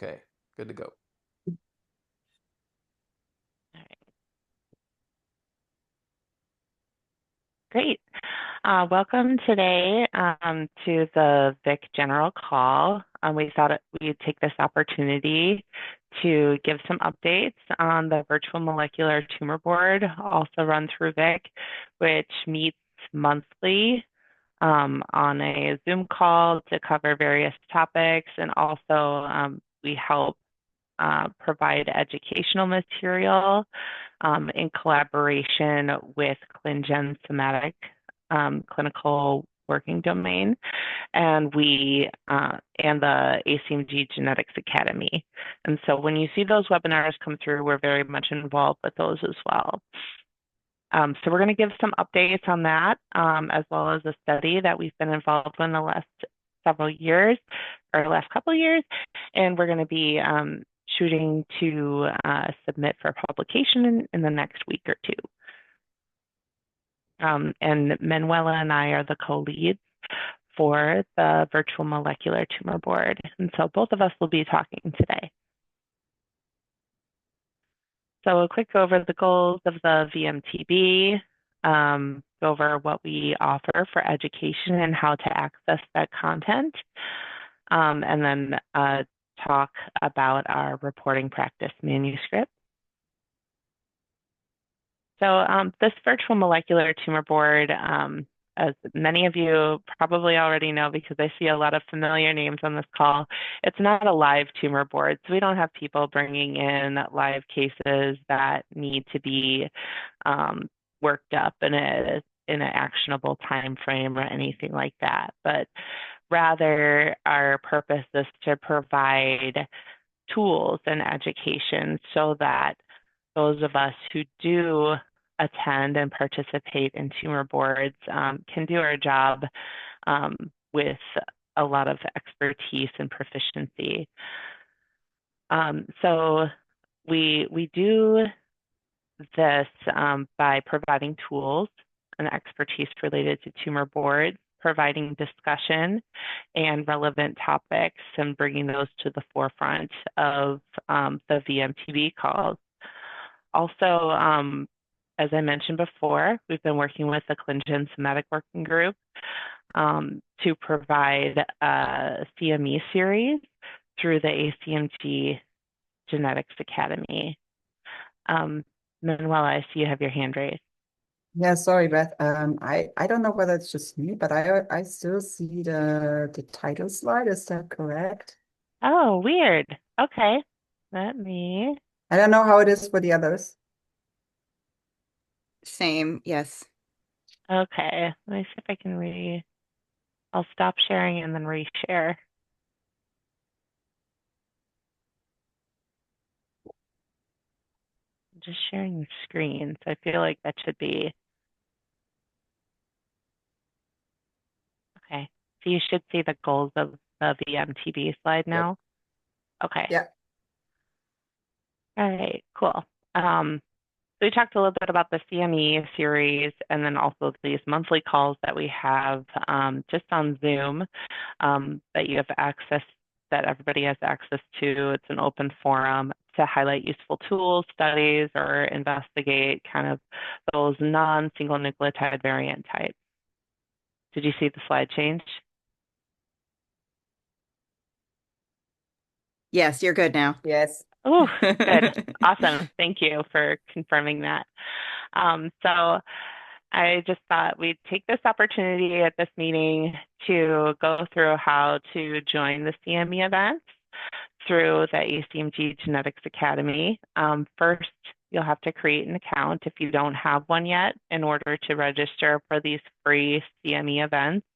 Okay, good to go. All right. Great. Welcome today to the VICC General Call. We thought we'd take this opportunity to give some updates on the Virtual Molecular Tumor Board, also run through VICC, which meets monthly on a Zoom call to cover various topics. And also we help provide educational material in collaboration with ClinGen Somatic Clinical Working Domain, and the ACMG Genetics Academy. And so when you see those webinars come through, we're very much involved with those as well. So we're going to give some updates on that, as well as a study that we've been involved in the last several years, or last couple of years, and we're going to be shooting to submit for publication in the next week or two. And Manuela and I are the co-leads for the Virtual Molecular Tumor Board. And so both of us will be talking today. So a quick over the goals of the VMTB, go over what we offer for education and how to access that content, and then talk about our reporting practice manuscript. So this Virtual Molecular Tumor Board, as many of you probably already know because I see a lot of familiar names on this call, it's not a live tumor board. So we don't have people bringing in live cases that need to be worked up in an actionable time frame or anything like that. But rather, our purpose is to provide tools and education so that those of us who do attend and participate in tumor boards can do our job with a lot of expertise and proficiency. So we do this by providing tools and expertise related to tumor boards, providing discussion and relevant topics, and bringing those to the forefront of the VMTB calls. Also, as I mentioned before, we've been working with the ClinGen Somatic Working Group to provide a CME series through the ACMG Genetics Academy. Manuela, I see you have your hand raised. Yeah, sorry, Beth. I don't know whether it's just me, but I still see the title slide. Is that correct? Oh, weird. Okay. Let me. I don't know how it is for the others. Same, yes. Okay. Let me see if I can I'll stop sharing and then reshare. I'm just sharing the screen, so I feel like that should be. Okay. So you should see the goals of the VMTB slide now. Yep. Okay. Yeah. All right, cool. So we talked a little bit about the CME series and then also these monthly calls that we have just on Zoom that you have access, that everybody has access to. It's an open forum to highlight useful tools, studies, or investigate kind of those non-single nucleotide variant types. Did you see the slide change? Yes, you're good now. Yes. Oh, good. Awesome. Thank you for confirming that. So I just thought we'd take this opportunity at this meeting to go through how to join the CME events through the ACMG Genetics Academy. First, you'll have to create an account if you don't have one yet in order to register for these free CME events.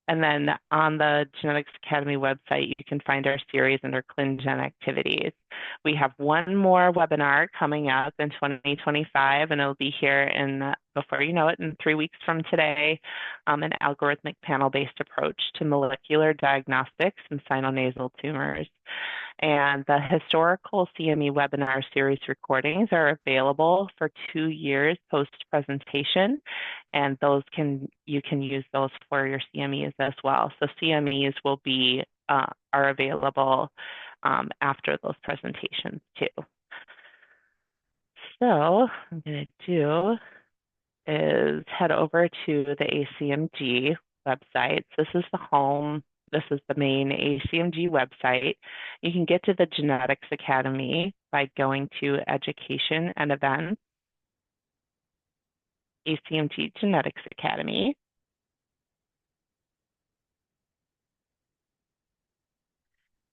And then on the Genetics Academy website, you can find our series under ClinGen activities. We have one more webinar coming up in 2025, and it'll be here before you know it, in 3 weeks from today, an algorithmic panel-based approach to molecular diagnostics and sinonasal tumors. And the historical CME webinar series recordings are available for 2 years post-presentation, and you can use those for your CMEs as well. So CMEs will be are available after those presentations too. So what I'm going to do is head over to the ACMG website. This is the home. This is the main ACMG website. You can get to the Genetics Academy by going to Education and Events, ACMG Genetics Academy.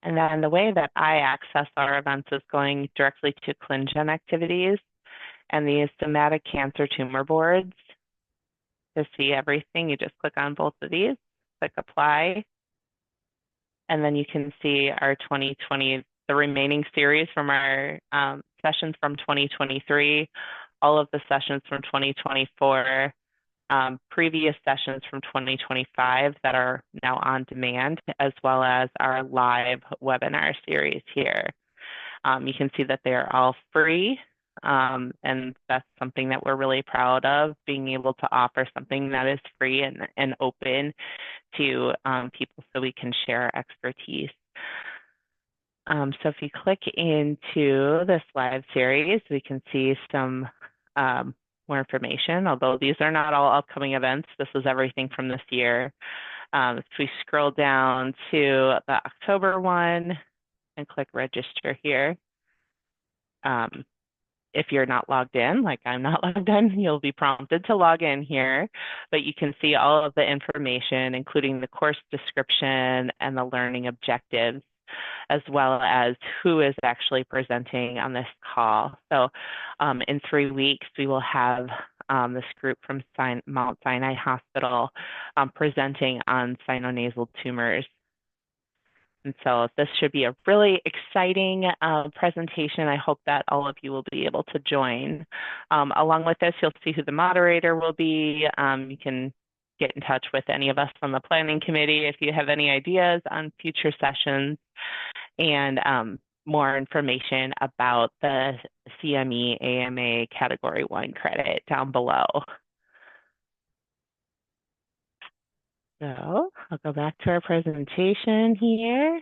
And then the way that I access our events is going directly to ClinGen activities and the somatic cancer tumor boards. To see everything, you just click on both of these, click apply, and then you can see our 2020, the remaining series from our sessions from 2023, all of the sessions from 2024, previous sessions from 2025 that are now on demand, as well as our live webinar series here. You can see that they're all free, and that's something that we're really proud of, being able to offer something that is free and open to people so we can share expertise. So if you click into this live series, we can see some more information, although these are not all upcoming events. This is everything from this year. If we scroll down to the October one and click register here, if you're not logged in, like I'm not logged in, you'll be prompted to log in here, but you can see all of the information, including the course description and the learning objectives, as well as who is actually presenting on this call. So in 3 weeks, we will have this group from Mount Sinai Hospital presenting on sinonasal tumors. And so this should be a really exciting presentation. I hope that all of you will be able to join. Along with this, you'll see who the moderator will be. You can get in touch with any of us on the planning committee if you have any ideas on future sessions, and more information about the CME AMA Category 1 credit down below. So I'll go back to our presentation here.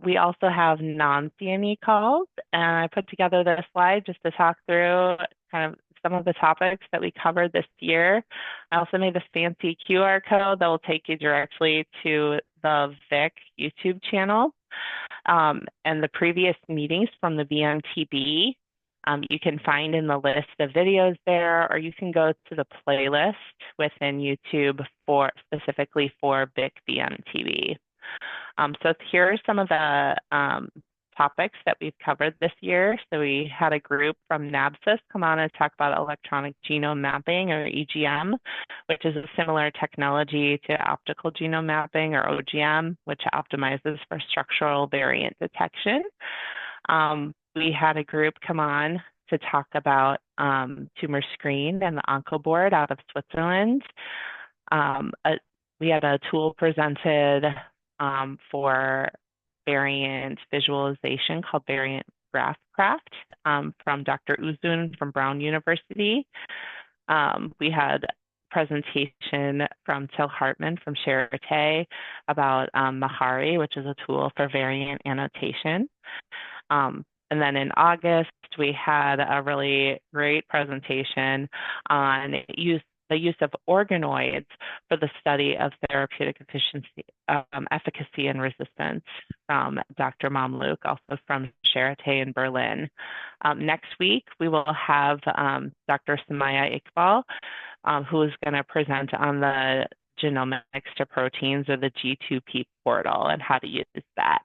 We also have non-CME calls, and I put together this slide just to talk through kind of some of the topics that we covered this year. I also made this fancy QR code that will take you directly to the VICC YouTube channel, and the previous meetings from the VMTB. You can find in the list of videos there, or you can go to the playlist within YouTube specifically for VICC VMTB. So here are some of the topics that we've covered this year. So we had a group from NABCIS come on and talk about electronic genome mapping, or EGM, which is a similar technology to optical genome mapping, or OGM, which optimizes for structural variant detection. We had a group come on to talk about Tumor Screen and the OncoBoard out of Switzerland. We had a tool presented for variant visualization called Variant GraphCraft from Dr. Uzun from Brown University. We had a presentation from Till Hartman from Charité about Mahari, which is a tool for variant annotation. And then in August, we had a really great presentation on the use of organoids for the study of therapeutic efficacy and resistance from Dr. Mamluk, also from Charité in Berlin. Next week, we will have Dr. Samaya Iqbal, who is going to present on the genomics to proteins, or the G2P portal, and how to use that.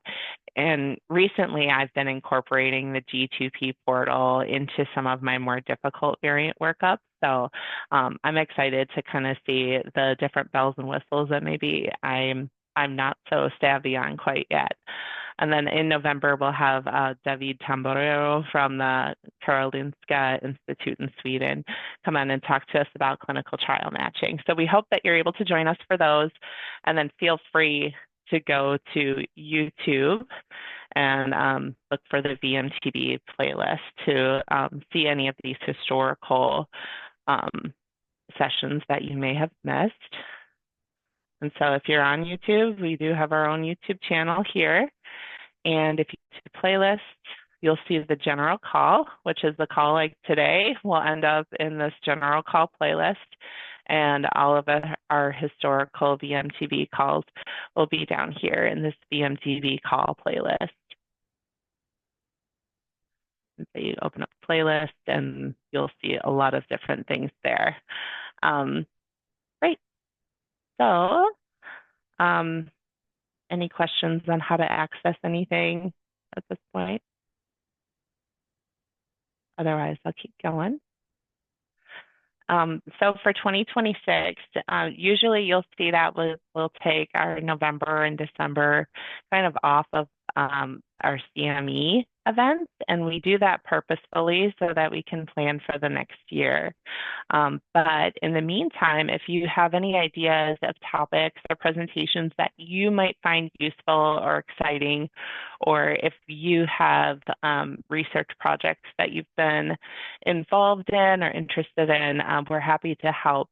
And recently, I've been incorporating the G2P portal into some of my more difficult variant workup. So I'm excited to kind of see the different bells and whistles that maybe I'm not so savvy on quite yet. And then in November, we'll have David Tamborero from the Karolinska Institute in Sweden come in and talk to us about clinical trial matching. So we hope that you're able to join us for those, and then feel free to go to YouTube and look for the VMTB playlist to see any of these historical sessions that you may have missed. And so if you're on YouTube, we do have our own YouTube channel here. And if you go to playlist, you'll see the general call, which is the call like today will end up in this general call playlist. And all of our historical VMTB calls will be down here in this VMTB call playlist. And so you open up the playlist and you'll see a lot of different things there. Great. So, any questions on how to access anything at this point? Otherwise, I'll keep going. So for 2026, usually you'll see that we'll take our November and December kind of off of our CME events, and we do that purposefully so that we can plan for the next year. But in the meantime, if you have any ideas of topics or presentations that you might find useful or exciting, or if you have research projects that you've been involved in or interested in, we're happy to help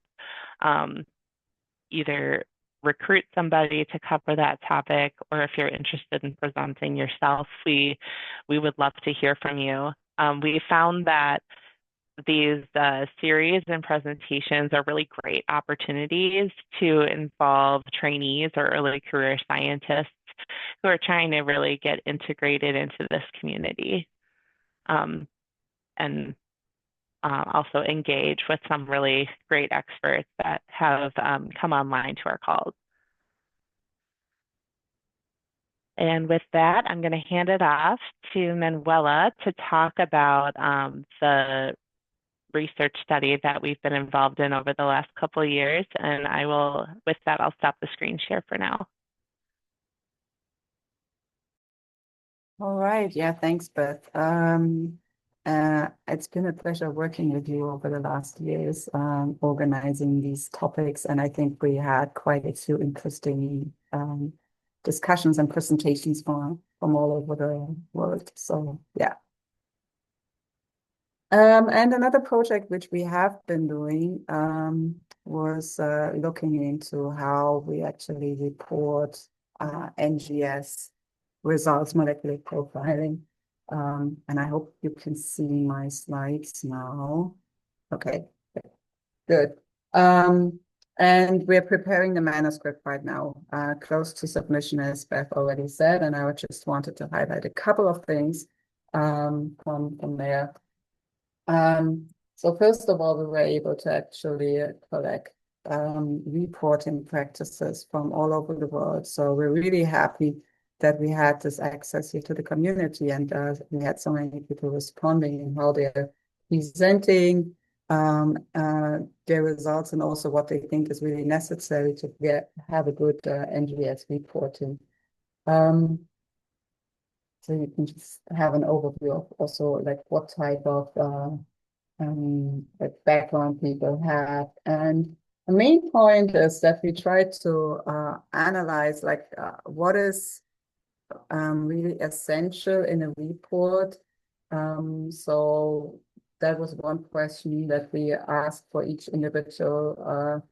either recruit somebody to cover that topic, or if you're interested in presenting yourself, we would love to hear from you. We found that these series and presentations are really great opportunities to involve trainees or early career scientists who are trying to really get integrated into this community, and also engage with some really great experts that have come online to our calls. And with that, I'm going to hand it off to Manuela to talk about the research study that we've been involved in over the last couple of years. And with that, I'll stop the screen share for now. All right. Yeah, thanks, Beth. It's been a pleasure working with you over the last years, organizing these topics. And I think we had quite a few interesting discussions and presentations from all over the world. So, yeah. And another project which we have been doing was looking into how we actually report NGS results, molecular profiling. And I hope you can see my slides now. Okay, good. And we're preparing the manuscript right now, close to submission, as Beth already said. And I just wanted to highlight a couple of things from there. So first of all, we were able to actually collect reporting practices from all over the world. So we're really happy that we had this access here to the community, and we had so many people responding and how they're presenting their results, and also what they think is really necessary to have a good NGS reporting. So you can just have an overview of also like what type of like background people have. And the main point is that we try to analyze like what is really essential in a report. So that was one question that we asked for each individual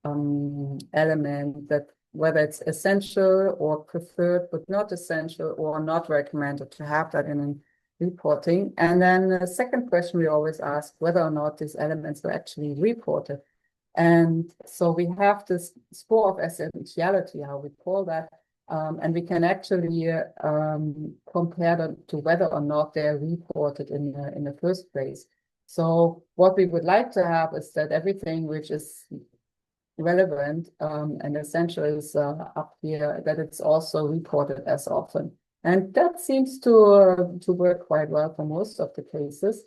element, that whether it's essential or preferred, but not essential or not recommended to have that in reporting. And then the second question we always ask whether or not these elements are actually reported. And so we have this score of essentiality, how we call that, and we can actually compare them to whether or not they're reported in the first place. So what we would like to have is that everything which is relevant and essential is up here, that it's also reported as often. And that seems to work quite well for most of the cases.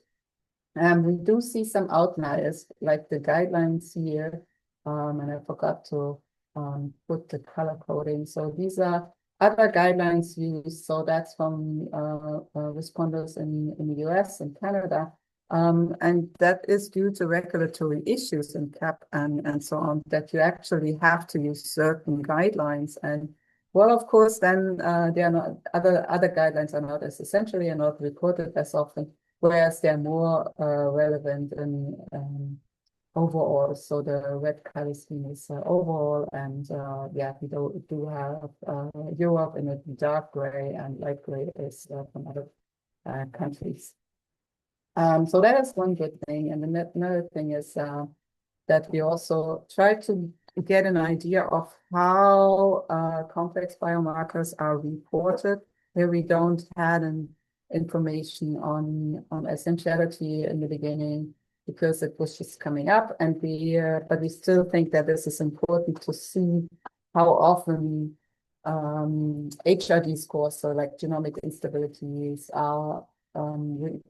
We do see some outliers, like the guidelines here, and I forgot to put the color coding. So these are other guidelines used. So that's from responders in the US and Canada. And that is due to regulatory issues in CAP and so on, that you actually have to use certain guidelines. And well, of course, then there are not other guidelines are not as essentially and not reported as often, whereas they're more relevant overall. So the red color scheme is overall, and yeah, we do have Europe in a dark gray, and light gray is from other countries. So that is one good thing. And another thing is that we also try to get an idea of how complex biomarkers are reported, where we don't have information on essentiality in the beginning because it was just coming up, and but we still think that this is important to see how often HRD scores, so like genomic instabilities, are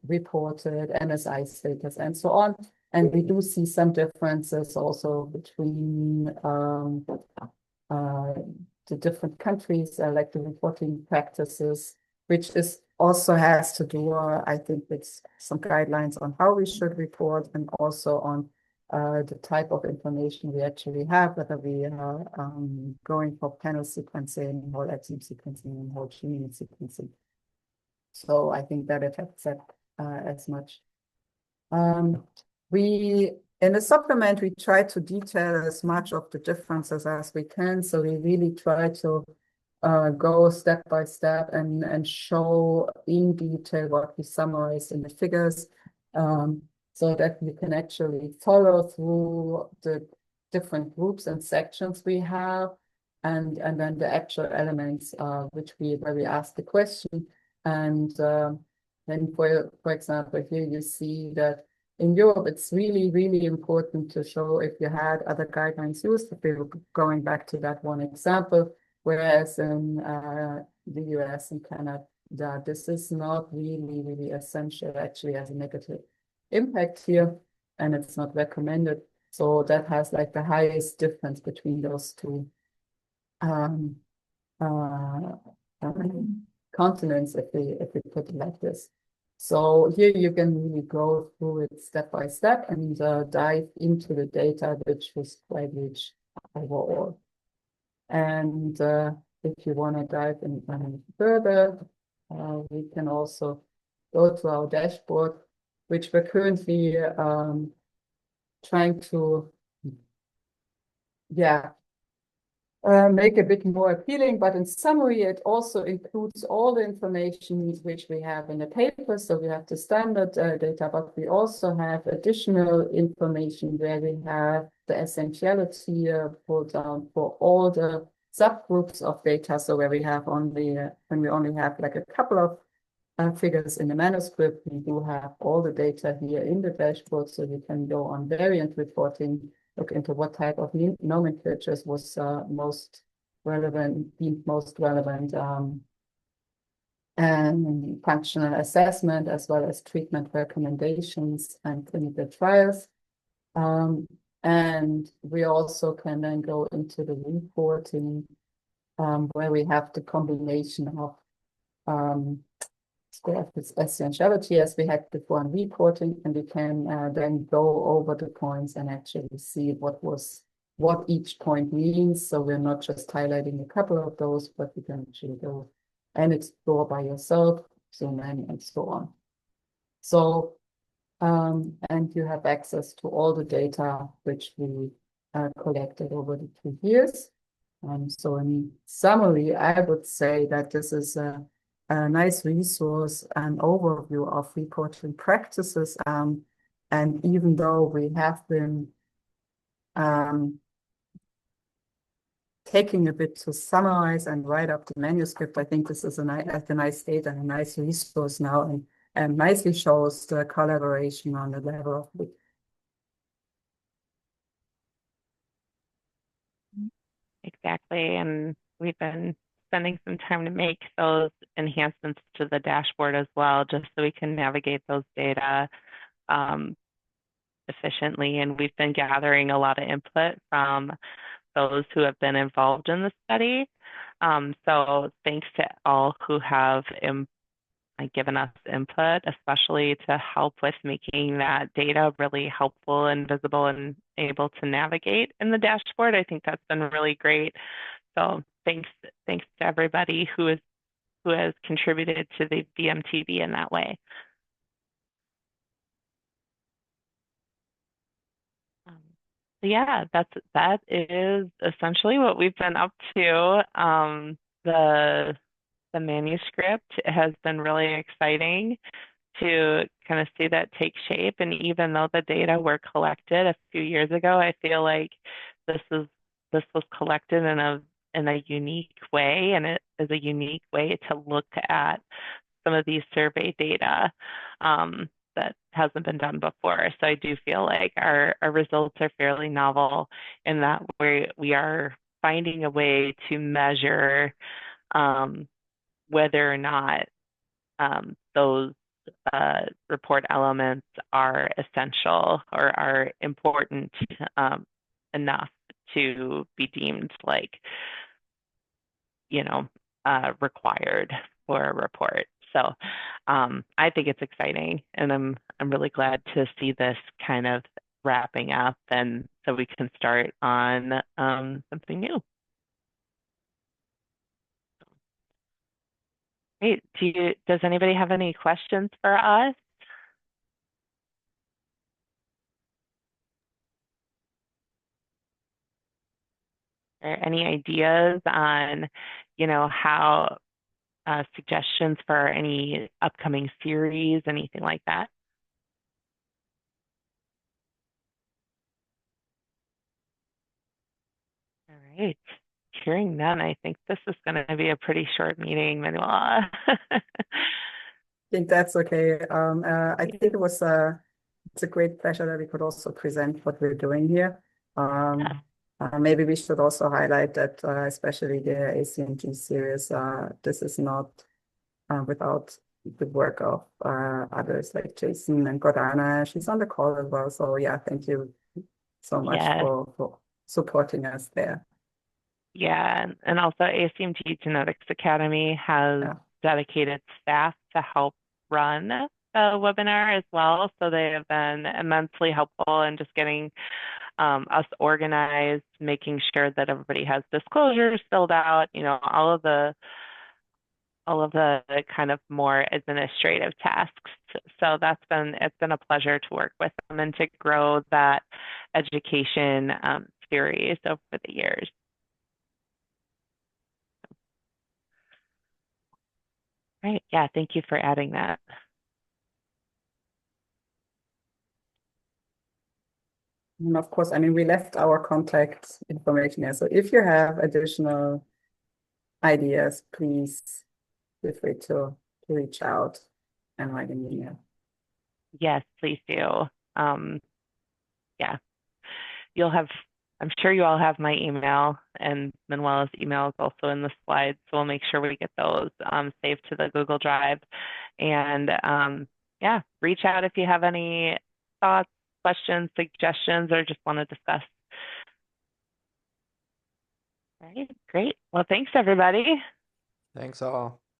reported, MSI status, and so on. And we do see some differences also between the different countries, like the reporting practices, which is also has to do, I think, with some guidelines on how we should report, and also on the type of information we actually have, whether we are going for panel sequencing, whole exome sequencing, and whole genome sequencing. So I think that affects that as much. We, in the supplement, we try to detail as much of the differences as we can. So we really try to go step by step and show in detail what we summarize in the figures, so that you can actually follow through the different groups and sections we have, and then the actual elements where we ask the question. And then for example, here you see that in Europe, it's really, really important to show if you had other guidelines used, if we were going back to that one example, whereas in the US and Canada, this is not really, really essential, actually has a negative impact here, and it's not recommended. So that has like the highest difference between those two continents, if we put it like this. So here you can really go through it step by step and dive into the data, which was quite rich overall. And if you want to dive in further, we can also go to our dashboard, which we're currently trying to, make a bit more appealing, but in summary, it also includes all the information which we have in the paper. So we have the standard data, but we also have additional information where we have the essentiality pulled down for all the subgroups of data. So where we have only, when we only have like a couple of figures in the manuscript, we do have all the data here in the dashboard, so you can go on variant reporting, look into what type of nomenclatures was most relevant, deemed most relevant, and functional assessment, as well as treatment recommendations and clinical trials. And we also can then go into the reporting, where we have the combination of score of essentiality as we had before in reporting, and we can then go over the points and actually see what each point means. So we're not just highlighting a couple of those, but you can actually go and explore by yourself, zoom in, and so on. So, and you have access to all the data which we collected over the 2 years. So in summary, I would say that this is a nice resource and overview of reporting practices. And even though we have been taking a bit to summarize and write up the manuscript, I think this is a nice data and a nice resource now, and nicely shows the collaboration on the level of the. Exactly. And we've been spending some time to make those enhancements to the dashboard as well, just so we can navigate those data efficiently. And we've been gathering a lot of input from those who have been involved in the study. So thanks to all who have given us input, especially to help with making that data really helpful and visible and able to navigate in the dashboard. I think that's been really great. So thanks to everybody who has contributed to the VMTB in that way. Yeah, that is essentially what we've been up to. The manuscript has been really exciting to kind of see that take shape. And even though the data were collected a few years ago, I feel like this is this was collected in a unique way, and it is a unique way to look at some of these survey data that hasn't been done before. So I do feel like our results are fairly novel in that we are finding a way to measure um, whether or not those report elements are essential or are important enough to be deemed like, required for a report. So I think it's exciting, and I'm really glad to see this kind of wrapping up, and so we can start on something new. Great. Does anybody have any questions for us? Or any ideas on, how suggestions for any upcoming series, anything like that? All right. Hearing none, I think this is going to be a pretty short meeting, Manuela. I think that's okay. I think it's a great pleasure that we could also present what we're doing here. Maybe we should also highlight that, especially the ACMG series, this is not without the work of others like Jason and Gordana. She's on the call as well. So yeah, thank you so much Yeah. for supporting us there. Yeah, and also ACMG Genetics Academy has dedicated staff to help run the webinar as well. So they have been immensely helpful in just getting us organized, making sure that everybody has disclosures filled out, all of the kind of more administrative tasks. So it's been a pleasure to work with them and to grow that education series over the years. Right. Yeah. Thank you for adding that. And of course, I mean, we left our contact information here. So if you have additional ideas, please feel free to reach out and write an email. Yes, please do. Yeah. I'm sure you all have my email, and Manuela's email is also in the slides. So we'll make sure we get those saved to the Google Drive. And yeah, reach out if you have any thoughts, questions, suggestions, or just want to discuss. All right, great. Well, thanks everybody. Thanks all.